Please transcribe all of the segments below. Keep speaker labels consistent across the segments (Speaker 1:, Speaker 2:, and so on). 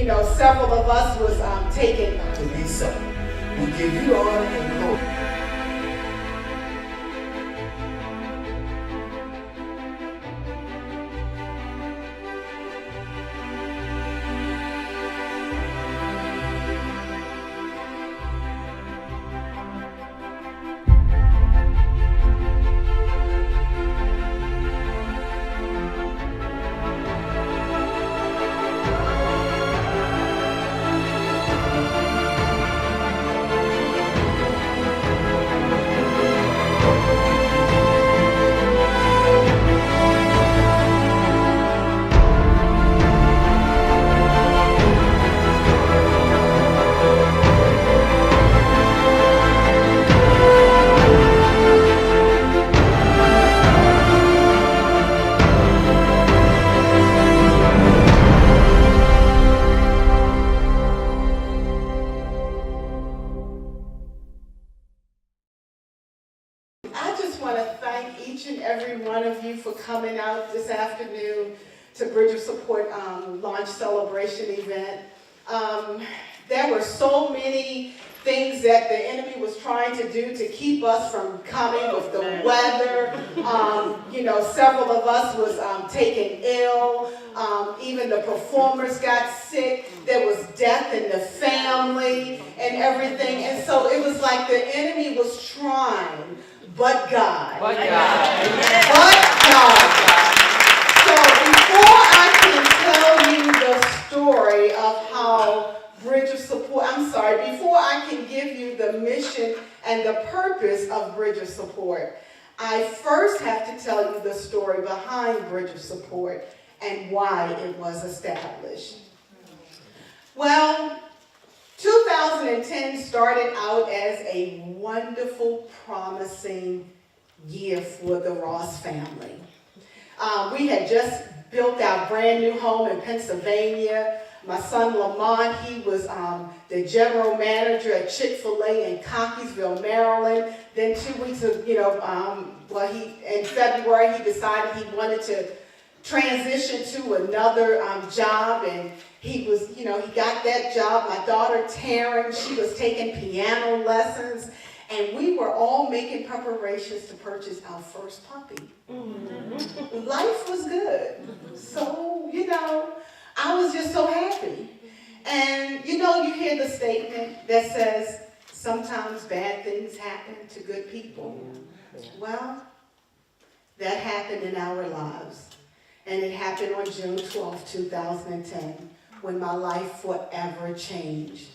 Speaker 1: several of us was taken
Speaker 2: to be so. We give you honor and glory.
Speaker 1: I just want to thank each and every one of you for coming out this afternoon to Bridge of Support launch celebration event. There were so many things that the enemy was trying to do to keep us from coming with the weather. Several of us was taken ill. Even the performers got sick. There was death in the family and everything. And so it was like the enemy was trying. But God.
Speaker 3: But God.
Speaker 1: But God. So before I can tell you the story of how Bridge of Support, before I can give you the mission and the purpose of Bridge of Support, I first have to tell you the story behind Bridge of Support and why it was established. Well, 2010 started out as a wonderful, promising year for the Ross family. We had just built our brand new home in Pennsylvania. My son Lamont, he was the general manager at Chick-fil-A in Cockeysville, Maryland. Then 2 weeks in February, he decided he wanted to transition to another job, and he got that job. My daughter Taryn, she was taking piano lessons, and we were all making preparations to purchase our first puppy. Mm-hmm. Life was good. So, I was just so happy. And, you hear the statement that says, sometimes bad things happen to good people. Well, that happened in our lives. And it happened on June 12, 2010, when my life forever changed.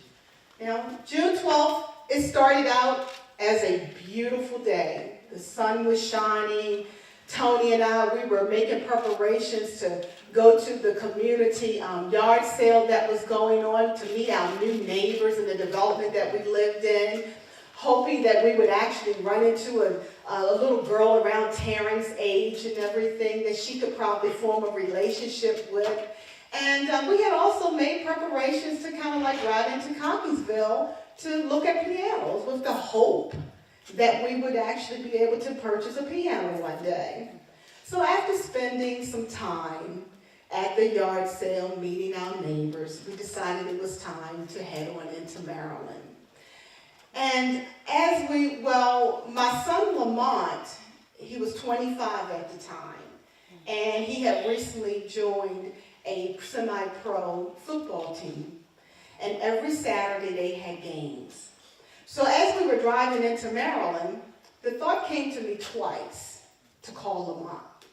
Speaker 1: June 12th, it started out as a beautiful day. The sun was shining. Tony and I, we were making preparations to go to the community yard sale that was going on to meet our new neighbors in the development that we lived in, hoping that we would actually run into a little girl around Taryn's age and everything that she could probably form a relationship with. And we had also made preparations to kind of like ride into Cockeysville to look at pianos with the hope that we would actually be able to purchase a piano one day. So after spending some time at the yard sale, meeting our neighbors, we decided it was time to head on into Maryland. And my son Lamont, he was 25 at the time, and he had recently joined a semi-pro football team. And every Saturday they had games. So as we were driving into Maryland, the thought came to me twice to call Lamont.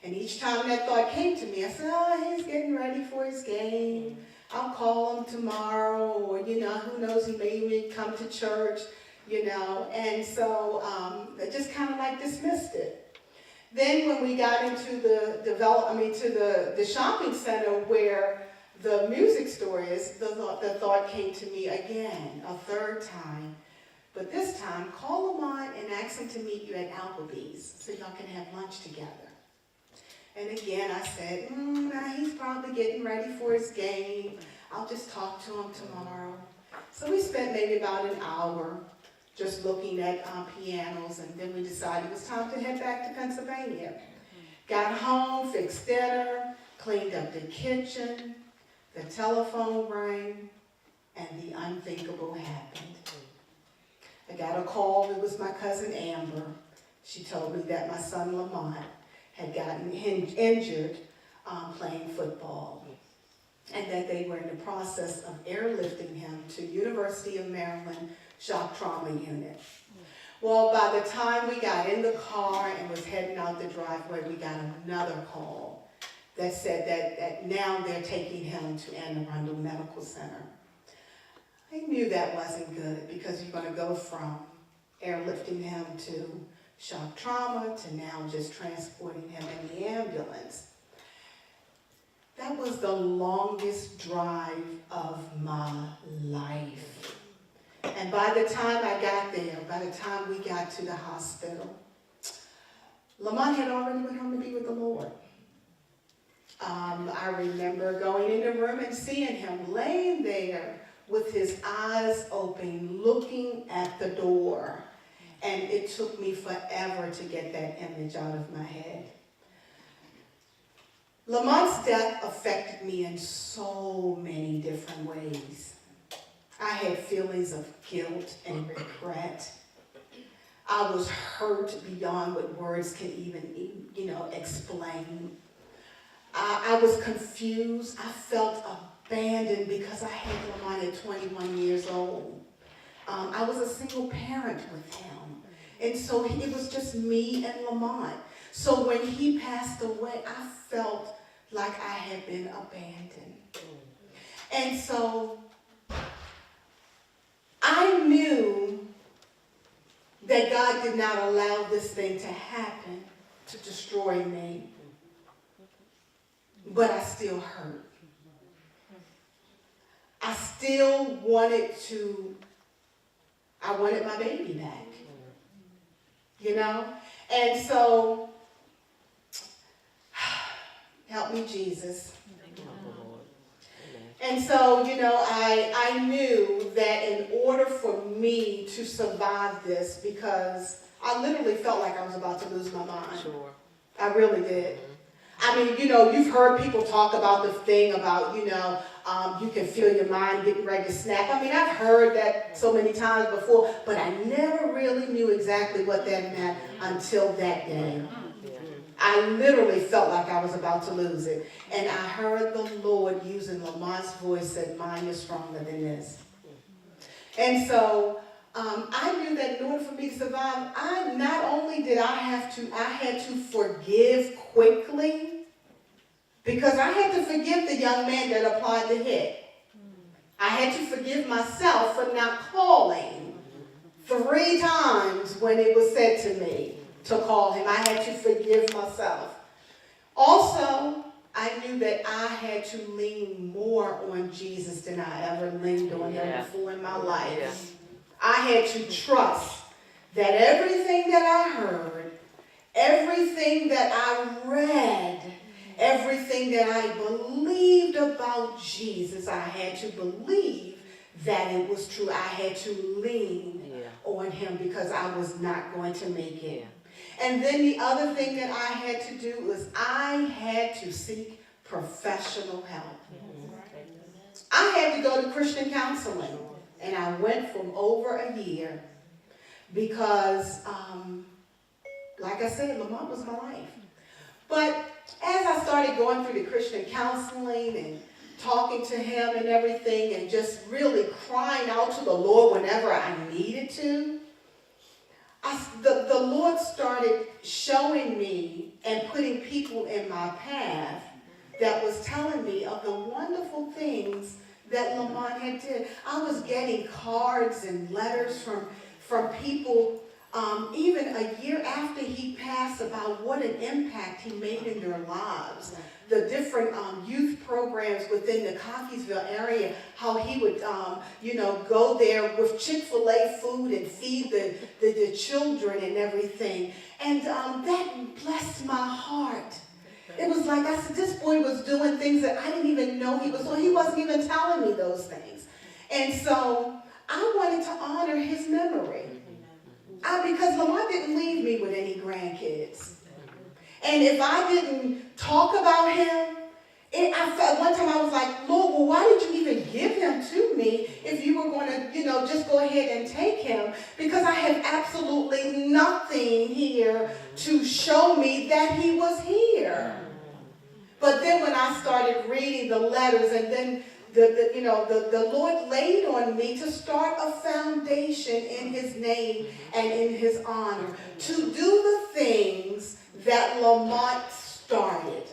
Speaker 1: And each time that thought came to me, I said, he's getting ready for his game. I'll call him tomorrow, or, who knows, he may even come to church, And so I just kind of like dismissed it. Then when we got into the shopping center where the music store is, the thought came to me again, a third time. But this time, call Lamont and ask him to meet you at Applebee's so y'all can have lunch together. And again, I said, he's probably getting ready for his game. I'll just talk to him tomorrow. So we spent maybe about an hour just looking at pianos, and then we decided it was time to head back to Pennsylvania. Got home, fixed dinner, cleaned up the kitchen, the telephone rang, and the unthinkable happened. I got a call. It was my cousin Amber. She told me that my son Lamont had gotten injured playing football, and that they were in the process of airlifting him to University of Maryland Shock Trauma Unit. Well, by the time we got in the car and was heading out the driveway, we got another call that said that now they're taking him to Anne Arundel Medical Center. I knew that wasn't good, because you're going to go from airlifting him to shock trauma to now just transporting him in the ambulance. That was the longest drive of my life. And by the time I got there, by the time we got to the hospital, Lamont had already went home to be with the Lord. I remember going in the room and seeing him laying there with his eyes open, looking at the door. And it took me forever to get that image out of my head. Lamont's death affected me in so many different ways. I had feelings of guilt and regret. I was hurt beyond what words can even, explain. I was confused. I felt abandoned because I had Lamont at 21 years old. I was a single parent with him. And so it was just me and Lamont. So when he passed away, I felt like I had been abandoned. And so I knew that God did not allow this thing to happen to destroy me. But I still hurt. I still wanted my baby back. And so, help me, Jesus. And so, I knew that in order for me to survive this, because I literally felt like I was about to lose my mind.
Speaker 3: Sure.
Speaker 1: I really did. I mean, you've heard people talk about the thing about, you can feel your mind getting ready to snap. I mean, I've heard that so many times before, but I never really knew exactly what that meant until that day. I literally felt like I was about to lose it. And I heard the Lord using Lamont's voice said, mine is stronger than this. And so I knew that in order for me to survive, not only did I had to forgive quickly, because I had to forgive the young man that applied the hit. I had to forgive myself for not calling 3 times when it was said to me to call him. I had to forgive myself. Also, I knew that I had to lean more on Jesus than I ever leaned on him before in my life.
Speaker 3: Yeah.
Speaker 1: I had to trust that everything that I heard, everything that I read, everything that I believed about Jesus, I had to believe that it was true. I had to lean on him because I was not going to make it. And then the other thing that I had to do was I had to seek professional help. I had to go to Christian counseling, and I went for over a year because, like I said, Lamont was my life. But as I started going through the Christian counseling and talking to him and everything and just really crying out to the Lord whenever I needed to, the Lord started showing me and putting people in my path that was telling me of the wonderful things that Lamont had did. I was getting cards and letters from people even a year after he passed about what an impact he made in their lives. The different youth programs within the Cockeysville area, how he would, go there with Chick-fil-A food and feed the children and everything. And that blessed my heart. It was like, I said, this boy was doing things that I didn't even know he was doing. He wasn't even telling me those things. And so I wanted to honor his memory. Because Lamont didn't leave me with any grandkids. And if I didn't talk about him, I felt one time I was like, Lord, well, why did you even give him to me if you were going to, just go ahead and take him? Because I have absolutely nothing here to show me that he was here. But then when I started reading the letters, and then the Lord laid on me to start a foundation in his name and in his honor, to do the things that Lamont started,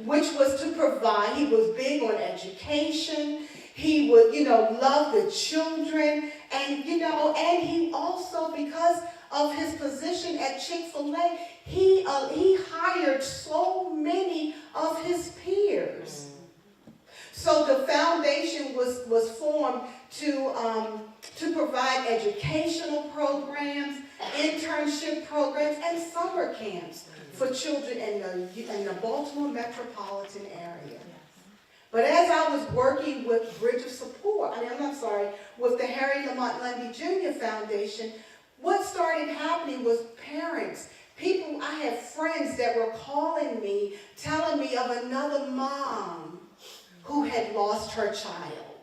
Speaker 1: which was to provide. He was big on education. He would, love the children. And, and he also, because of his position at Chick-fil-A, he hired so many of his peers. So the foundation was formed to provide educational programs, internship programs, and summer camps for children in the Baltimore metropolitan area. But as I was working with Bridge of Support, with the Harry Lamont Lundy Jr. Foundation, what started happening was parents, people, I had friends that were calling me, telling me of another mom who had lost her child.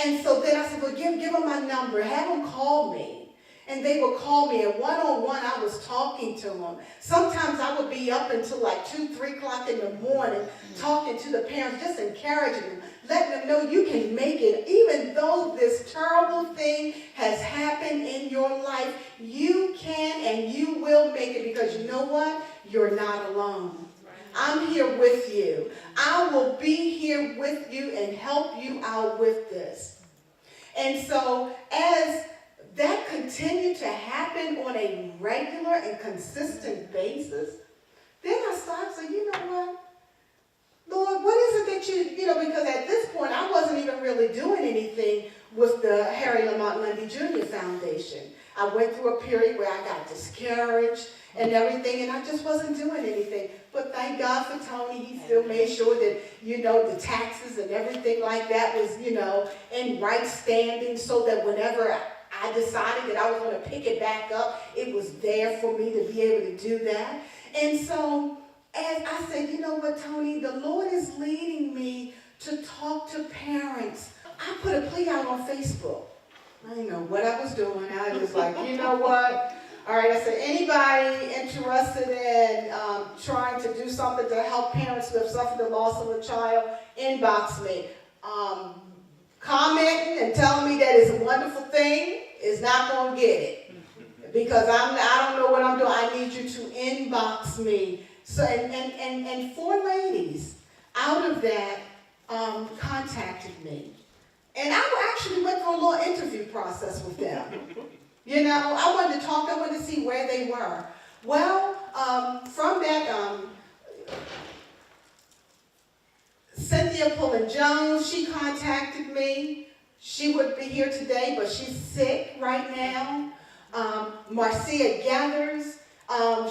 Speaker 1: And so then I said, well, give them my number, have them call me. And they would call me, and one-on-one I was talking to them. Sometimes I would be up until like 2, 3 o'clock in the morning talking to the parents, just encouraging them, letting them know you can make it. Even though this terrible thing has happened in your life, you can and you will make it, because you know what? You're not alone. I'm here with you. I will be here with you and help you out with this. And so as that continued to happen on a regular and consistent basis, then I started saying, you know what? Lord, what is it that because at this point I wasn't even really doing anything with the Harry Lamont Lundy Jr. Foundation. I went through a period where I got discouraged and everything, and I just wasn't doing anything. But thank God for Tony. He still made sure that, the taxes and everything like that was, in right standing, so that whenever I decided that I was going to pick it back up, it was there for me to be able to do that. And so, as I said, you know what, Tony, the Lord is leading me to talk to parents. I put a plea out on Facebook. I didn't know what I was doing. I was like, you know what? All right, I said, anybody interested in trying to do something to help parents who have suffered the loss of a child, inbox me. Commenting and telling me that it's a wonderful thing is not going to get it, because I don't know what I'm doing. I need you to inbox me. So and 4 ladies out of that contacted me, and I actually went through a little interview process with them. I wanted to talk. I wanted to see where they were. Well, from that. Cynthia Pullen-Jones, she contacted me. She would be here today, but she's sick right now. Marcia Gathers,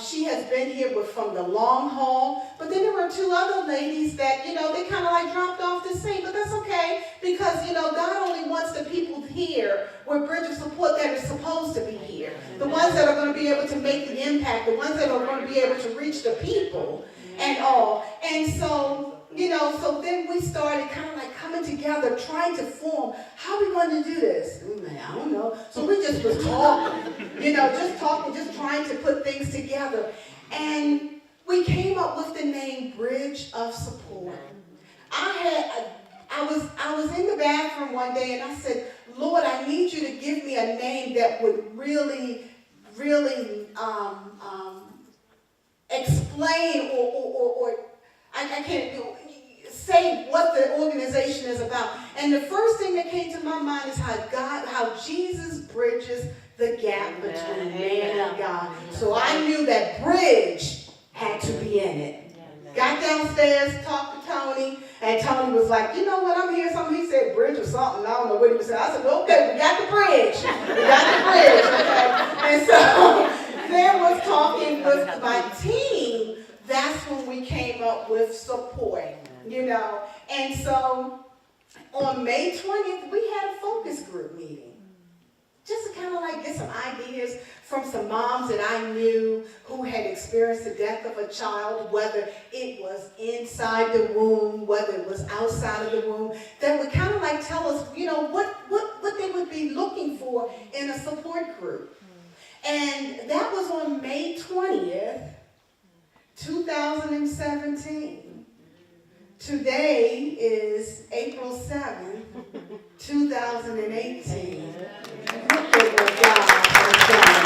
Speaker 1: she has been here from the long haul. But then there were 2 other ladies that, they kind of like dropped off the scene. But that's okay, because, God only wants the people here with Bridge of Support that are supposed to be here. The ones that are going to be able to make the impact, the ones that are going to be able to reach the people and all. And so, so then we started kind of like coming together, trying to form, how are we going to do this? I don't know. So we just was talking, just trying to put things together. And we came up with the name Bridge of Support. I was in the bathroom one day and I said, Lord, I need you to give me a name that would really, really explain or I can't say what the organization is about. And the first thing that came to my mind is how Jesus bridges the gap between man and God. So I knew that bridge had to be in it. Got downstairs, talked to Tony, and Tony was like, you know what, I'm hearing something. He said bridge or something. I don't know what he was saying. I said, well, okay, we got the bridge. Okay? And so then was talking with my team. That's when we came up with support, And so on May 20th, we had a focus group meeting. Just to kind of like get some ideas from some moms that I knew who had experienced the death of a child, whether it was inside the womb, whether it was outside of the womb, that would kind of like tell us, what they would be looking for in a support group. And that was on May 20th, 2017. Today is April 7th, 2018. Look at what God has done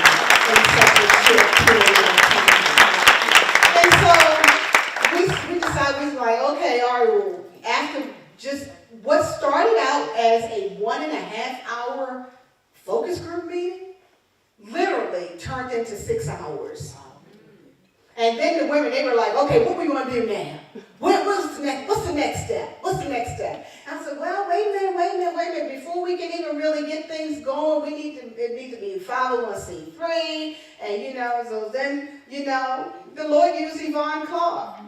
Speaker 1: in such a short period of time. And so we decided, we were like, okay, all right, well, after just what started out as a 1.5 hour focus group meeting, literally turned into 6 hours. And then the women, they were like, okay, what we going to do now? What's the next step? What's the next step? And I said, well, wait a minute. Before we can even really get things going, it needs to be 501c3. And, so then, the Lord used Yvonne Clark.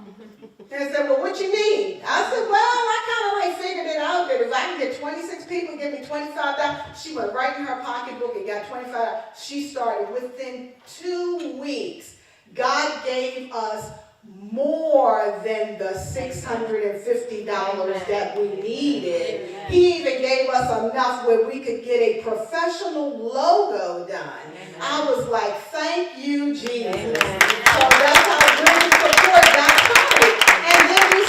Speaker 1: And said, well, what you need? I said, well, I kind of figured it out that if I can get 26 people, give me $25. She went right in her pocketbook and got $25. She started within 2 weeks. God gave us more than the $650 that we needed. He even gave us enough where we could get a professional logo done. I was like, thank you, Jesus. So that's how Bridget Support got started. And then we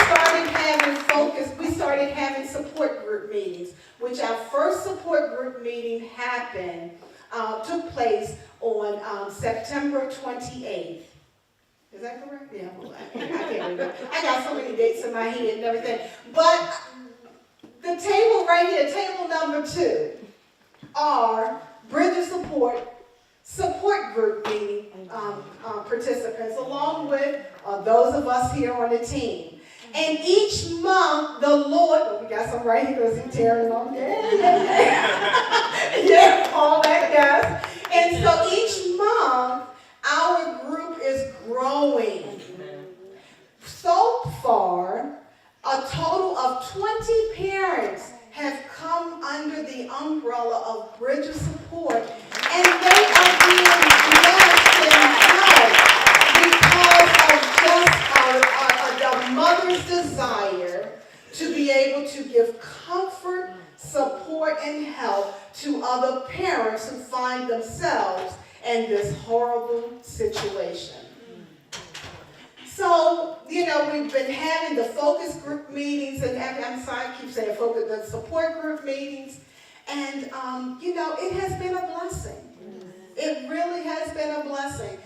Speaker 1: started having support group meetings, which our first support group meeting took place on September 28th. Is that correct? Yeah, well, I can't remember. I got so many dates in my head and everything. But the table right here, table number 2, are Bridget support group meeting participants, along with those of us here on the team. And each month, the Lord, we got some right here, because he's tearing on yeah, all that gas. And so each month, our group is growing. So far, a total of 20 parents have come under the umbrella of Bridge of Support, and they are being blessed and helped because of just the mother's desire to be able to give comfort, support, and help to other parents who find themselves in this horrible situation. So, we've been having the focus group meetings, and I'm sorry, I keep saying the support group meetings, and, it has been a blessing. It really has been a blessing.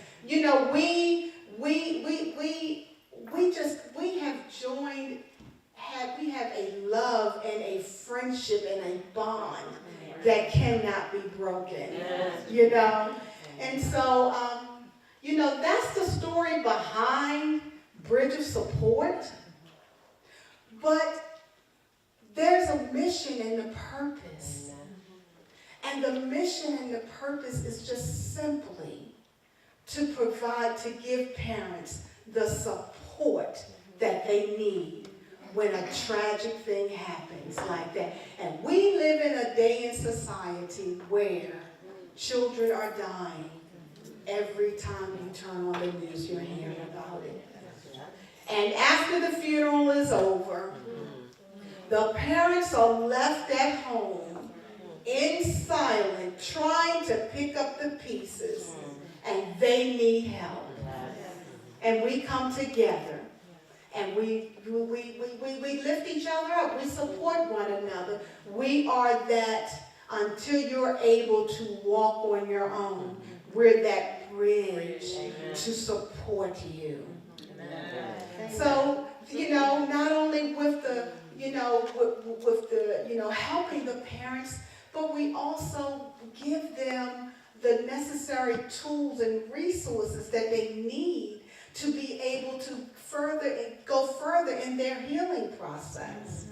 Speaker 1: We have a love and a friendship and a bond that cannot be broken, And so, that's the story behind Bridge of Support. But there's a mission and a purpose. And the mission and the purpose is just simply to provide, to give parents the support that they need when a tragic thing happens like that. And we live in a day in society where children are dying. Every time you turn on the news, you're hearing about it. And after the funeral is over, the parents are left at home in silence, trying to pick up the pieces, and they need help. And we come together, and we lift each other up. We support one another. We are that until you're able to walk on your own. We're that bridge to support you. So, not only with the, with the, helping the parents, but we also give them the necessary tools and resources that they need to be able to go further in their healing process.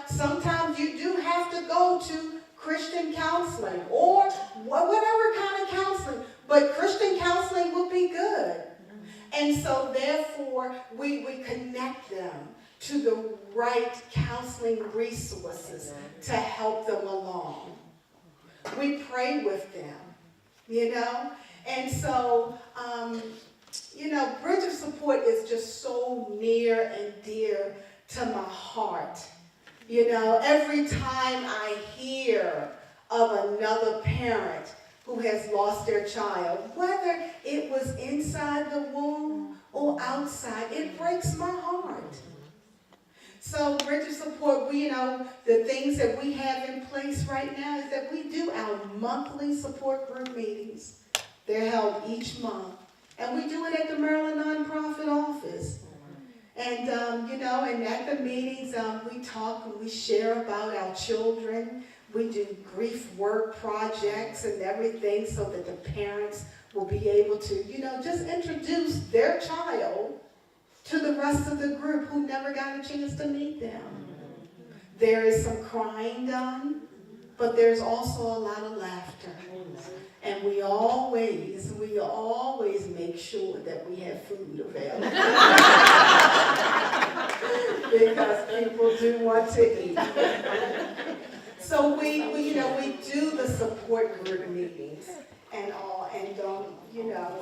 Speaker 1: Sometimes you do have to go to Christian counseling or whatever kind of counseling, but Christian counseling will be good. And so therefore, we connect them to the right counseling resources to help them along. We pray with them. you know? And so, Bridge of Support is just so near and dear to my heart. Every time I hear of another parent who has lost their child, whether it was inside the womb or outside, it breaks my heart. So Bridge of Support, the things that we have in place right now is that we do our monthly support group meetings. They're held each month. And we do it at the Maryland Nonprofit Office. And, and at the meetings, we talk and we share about our children. We do grief work projects and everything so that the parents will be able to, just introduce their child to the rest of the group who never got a chance to meet them. There is some crying done, but there's also a lot of laughter. And we always make sure that we have food available. Because people do want to eat. So we do the support group meetings and all,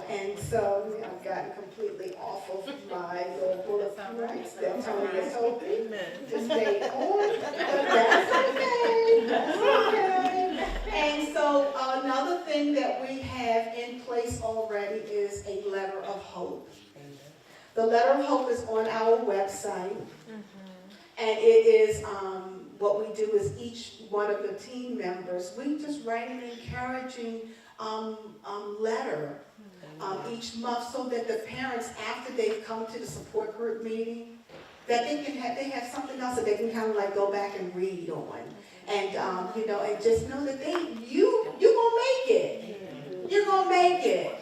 Speaker 1: and so I've gotten completely off of my little bullet points that Tony has told me to stay on, but that's okay, that's okay. And so another thing that we have in place already is a letter of hope. The letter of hope is on our website, and it is what we do is each one of the team members, we just write an encouraging letter each month so that the parents, after they've come to the support group meeting, that they have something else that they can kind of like go back and read on. And, and just know that you're going to make it. You're going to make it.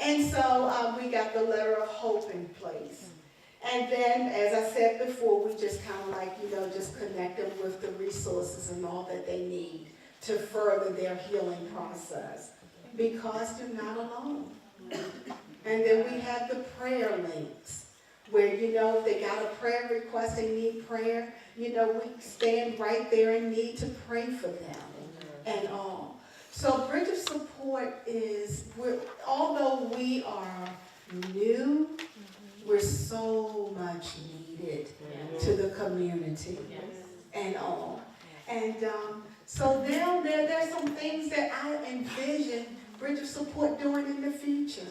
Speaker 1: And so we got the letter of hope in place. And then, as I said before, we just kind of like, just connect them with the resources and all that they need to further their healing process. Because they're not alone. And then we have the prayer links where, if they got a prayer request, they need prayer, we stand right there and need to pray for them and all. So Bridge of Support is, although we are new, we're so much needed to the community and all. And so now there's some things that I envision Bridge of Support doing in the future.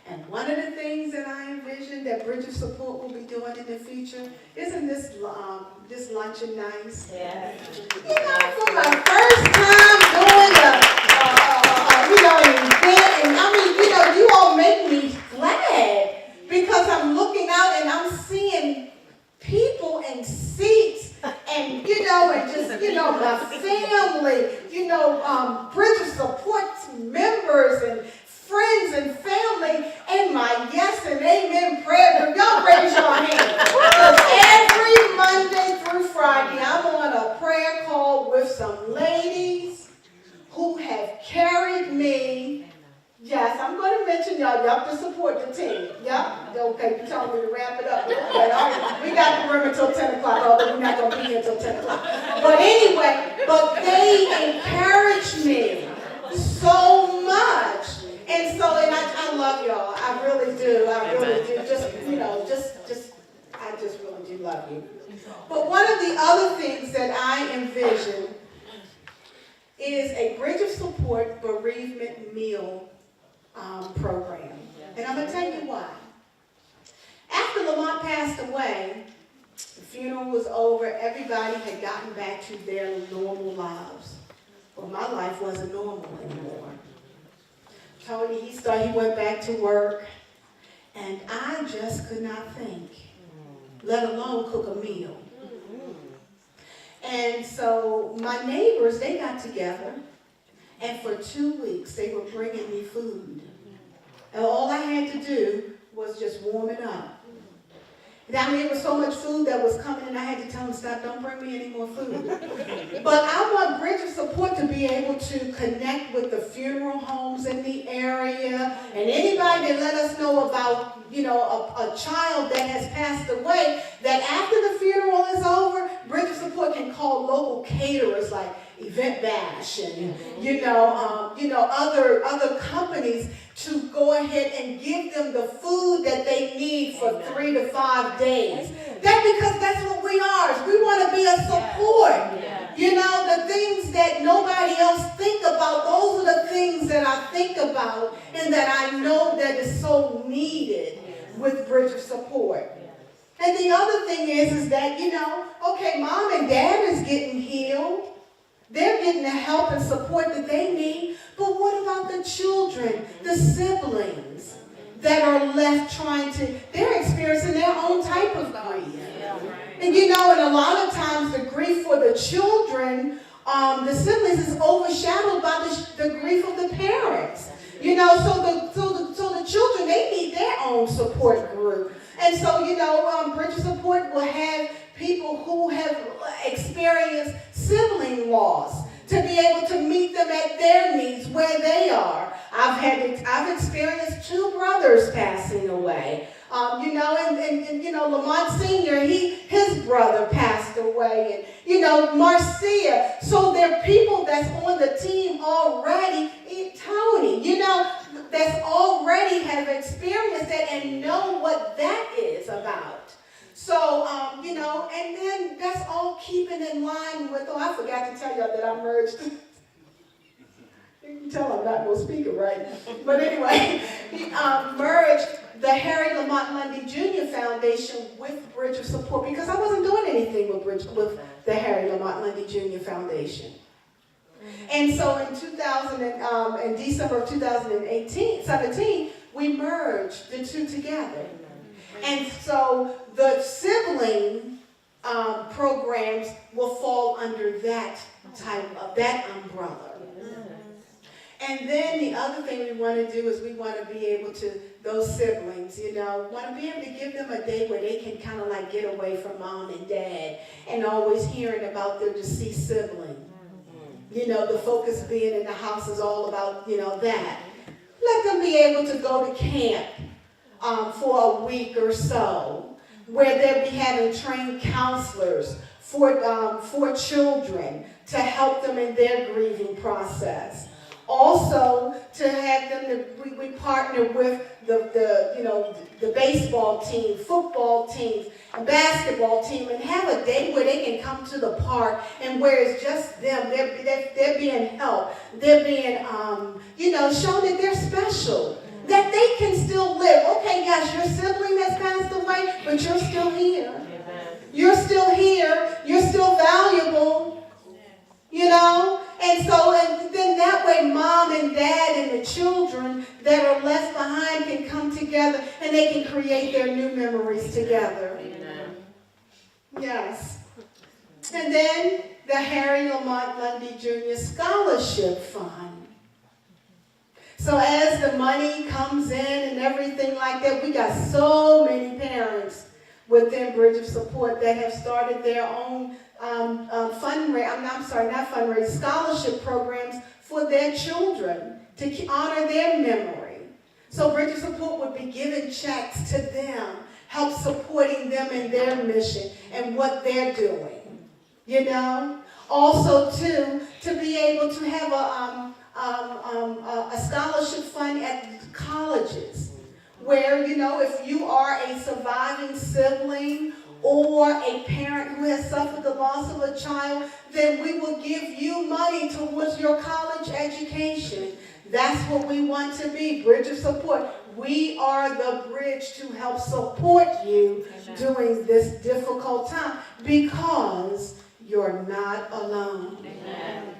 Speaker 1: And one of the things that I envision that Bridge of Support will be doing in the future, isn't this luncheon nice? Yeah. For my first time doing an event, and you all make me glad because I'm looking out and I'm seeing people in seats and, and just, my family, Bridge of Support members and friends and family, and my yes and amen prayer. Y'all raise your hand. Because every Monday through Friday, I'm on a prayer call with some ladies who have carried me. Yes, I'm going to mention y'all. Y'all have to support the team. Yep. Okay, you told me to wrap it up. Okay, all right. We got the room until 10 o'clock, although we're not going to be here until 10 o'clock. But anyway, they encourage me so much. And I love y'all. I really do. I really do. I just really do love you. But one of the other things that I envision is a Bridge of Support bereavement meal program. And I'm going to tell you why. After Lamont passed away, the funeral was over, everybody had gotten back to their normal lives. But my life wasn't normal anymore. Tony, he went back to work, and I just could not think, let alone cook a meal. And so my neighbors, they got together, and for 2 weeks, they were bringing me food. And all I had to do was just warm it up. And it was so much food that was coming, and I had to tell them, stop, don't bring me any more food. But I want Bridge of Support to be able to connect with the funeral homes in the area, and anybody that let us know about, a child that has passed away, that after the funeral is over, Bridge of Support can call local caterers like Event Bash and other companies to go ahead and give them the food that they need for 3 to 5 days. Because that's what we are. We want to be a support. The things that nobody else think about, those are the things that I think about and that I know that is so needed with Bridge of Support. And the other thing is that, okay, mom and dad is getting healed. They're getting the help and support that they need. But what about the children, the siblings that are left they're experiencing their own type of grief. And and a lot of times the grief for the children, the siblings is overshadowed by the grief of the parents. So the children, they need their own support group. And so, Bridge of Support will have people who have experienced sibling loss to be able to meet them at their needs where they are. I've experienced 2 brothers passing away. Lamont Sr., his brother passed away, and, Marcia. So there are people that's on the team already, Tony, that's already have experienced it and know what that is about. So, and then that's all keeping in line with, I forgot to tell y'all that I merged. You can tell I'm not no speaker, right? But anyway, he merged the Harry Lamont Lundy Jr. Foundation with Bridge of Support because I wasn't doing anything with the Harry Lamont Lundy Jr. Foundation. And so in December of 2017, we merged the 2 together. And so the sibling programs will fall under that umbrella. And then the other thing we want to do is we want to be able to, those siblings, want to be able to give them a day where they can kind of like get away from mom and dad and always hearing about their deceased sibling. The focus being in the house is all about, that. Let them be able to go to camp for a week or so where they'll be having trained counselors for children to help them in their grieving process. Also, to have them, we partner with the baseball team, football teams, basketball team, and have a day where they can come to the park and where it's just them. They're being helped. They're being, shown that they're special, that they can still live. Okay, yes, your sibling has passed away, but you're still here. You're still here. You're still valuable. And then that way mom and dad and the children that are left behind can come together and they can create their new memories together. Amen. Yes. And then the Harry Lamont Lundy Jr. Scholarship Fund. So as the money comes in and everything like that, we got so many parents within Bridge of Support that have started their own scholarship programs for their children to honor their memory. So Bridge of Support would be giving checks to them, help supporting them in their mission and what they're doing. Also too, to be able to have a scholarship fund at colleges where, if you are a surviving sibling or a parent who has suffered the loss of a child, then we will give you money towards your college education. That's what we want to be, Bridge of Support. We are the bridge to help support you during this difficult time because you're not alone. Amen.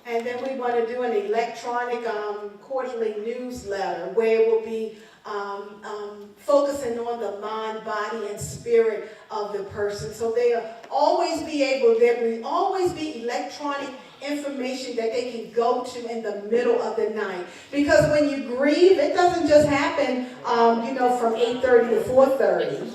Speaker 1: And then we want to do an electronic quarterly newsletter where it will be focusing on the mind, body, and spirit of the person. So there will always be electronic information that they can go to in the middle of the night. Because when you grieve, it doesn't just happen, from 8:30 to 4:30.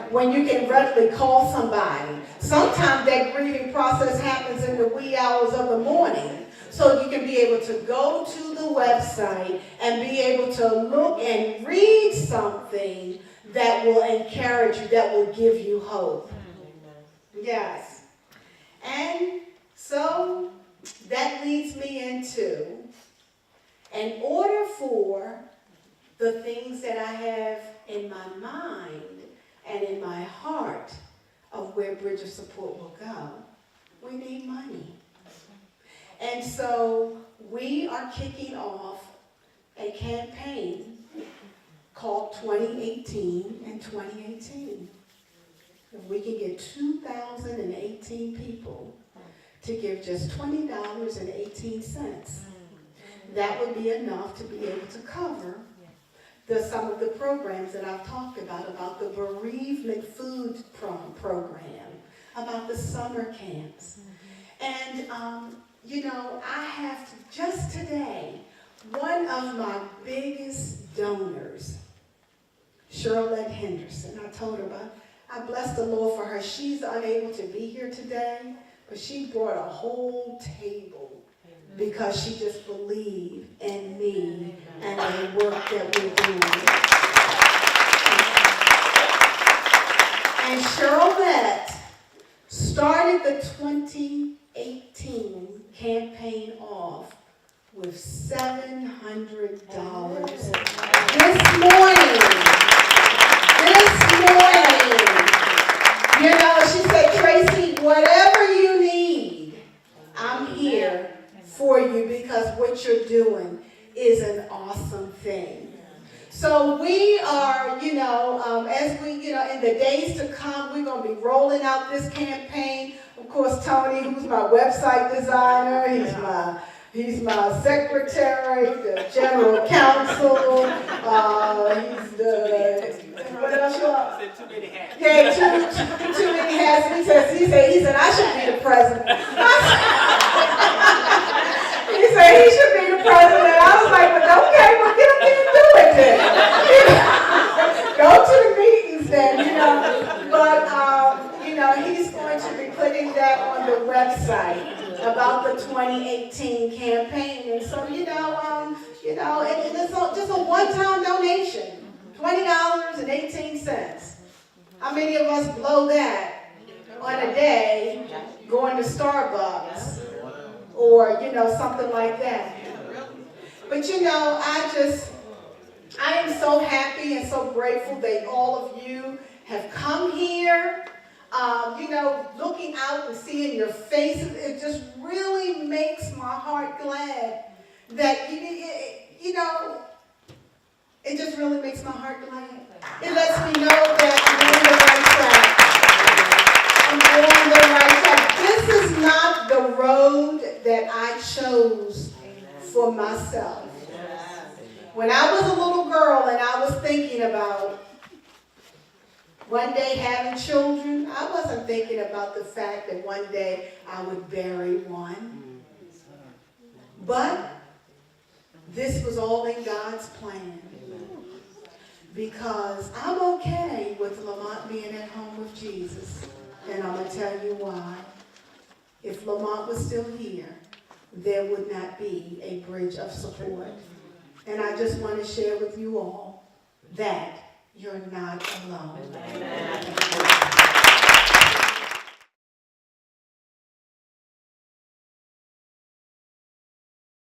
Speaker 1: When you can readily call somebody. Sometimes that grieving process happens in the wee hours of the morning. So you can be able to go to the website and be able to look and read something that will encourage you, that will give you hope. Yes. And So that leads me into, in order for the things that I have in my mind and in my heart of where Bridge of Support will go, we need money. And so we are kicking off a campaign called 2018 and 2018. If we can get 2,018 people to give just $20.18, that would be enough to be able to cover some of the programs that I've talked about the bereavement food program, about the summer camps. And, I have to, just today, one of my biggest donors, Charlotte Henderson, I told her about, I bless the Lord for her. She's unable to be here today, but she brought a whole table because she just believed in me and the work that we're doing. And Charlotte started the 2018 campaign off with $700 this morning. She said, Tracy, whatever you need, I'm here for you because what you're doing is an awesome thing. So we are, as we, in the days to come, we're going to be rolling out this campaign. Of course, Tony, who's my website designer, he's my secretary, the general counsel, he's the, what else you want?
Speaker 2: Too many hats.
Speaker 1: Yeah, too many hats. He said, I should be the president. He said he should be the president. I was like, well, okay, well, get up there and do it then. Go to the meetings then, But, he's going to be putting that on the website about the 2018 campaign. And so, and it's just a one-time donation, $20.18. How many of us blow that on a day going to Starbucks or, something like that? But, I am so happy and so grateful that all of you have come here. Looking out and seeing your faces, it just really makes my heart glad that, it just really makes my heart glad. It lets me know that I'm on the right track. This is not the road that I chose for myself. When I was a little girl and I was thinking about one day having children, I wasn't thinking about the fact that one day I would bury one. But this was all in God's plan. Because I'm okay with Lamont being at home with Jesus. And I'm going to tell you why. If Lamont was still here, there would not be a Bridge of Support. And I just want to share with you all that you're not alone. Amen.